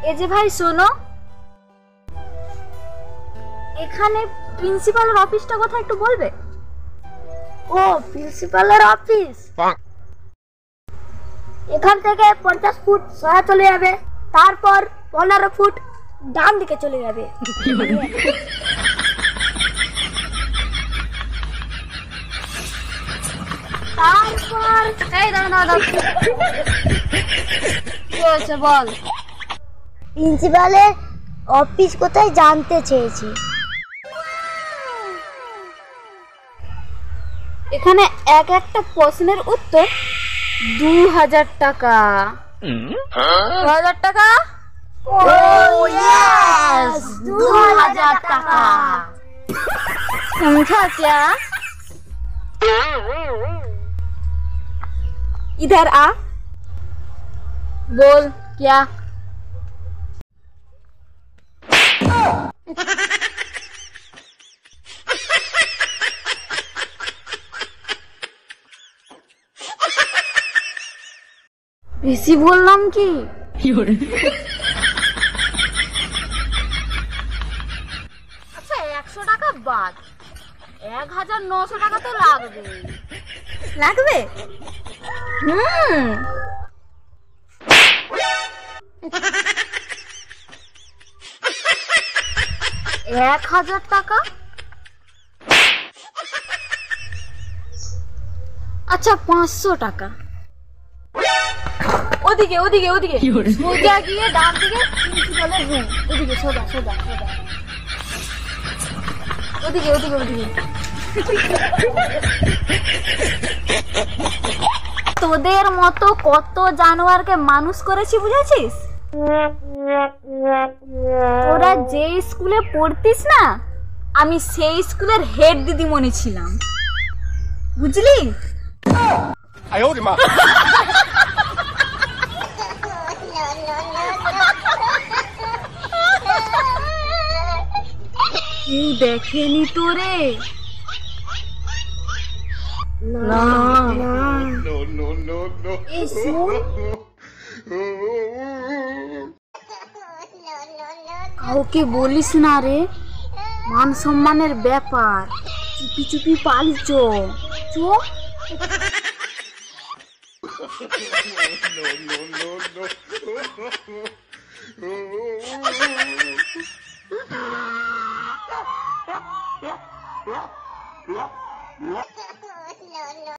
এই যে ভাই শোনো, এখানে প্রিন্সিপালের অফিসটা কোথায় একটু বলবে? ও প্রিন্সিপালের অফিস এখান থেকে 50 ফুট সোজা চলে যাবে, তারপর 15 ফুট ডান দিকে চলে যাবে। তারপর এই দাঁড়া কি হয়েছে বল। প্রিন্সিপালের অফিস কোথায় জানতে চেয়েছি। এখানে এক একটা প্রশ্নের উত্তর 2000 টাকা। 2000 টাকা? ও यस 2000 টাকা। समझा क्या? इधर आ, बोल क्या? বেশি বললাম কি? আচ্ছা 100 টাকা বাদ 1900 টাকা তো লাগবে। লাগবে? 1000 টাকা। আচ্ছা 500 টাকা। ওদিকে ওদিকে ওদিকে সোজা গিয়ে ডান দিকে প্রিন্সিপালের রুম, ওদিকে সোজা সোজা সোজা, ওদিকে ওদিকে ওদিকে। তোদের মতো কত জানোয়ারকে মানুষ করেছি বুঝেছিস? তোরা যে স্কুলে পড়তিস না, আমি সেই স্কুলের হেড দিদিমণি ছিলাম, বুঝলি? কেউ দেখেনি তোরে? না এই শোন, কাউকে বলিস না রে, মান সম্মানের ব্যাপার। চুপি চুপি পালি চো চো। Yeah.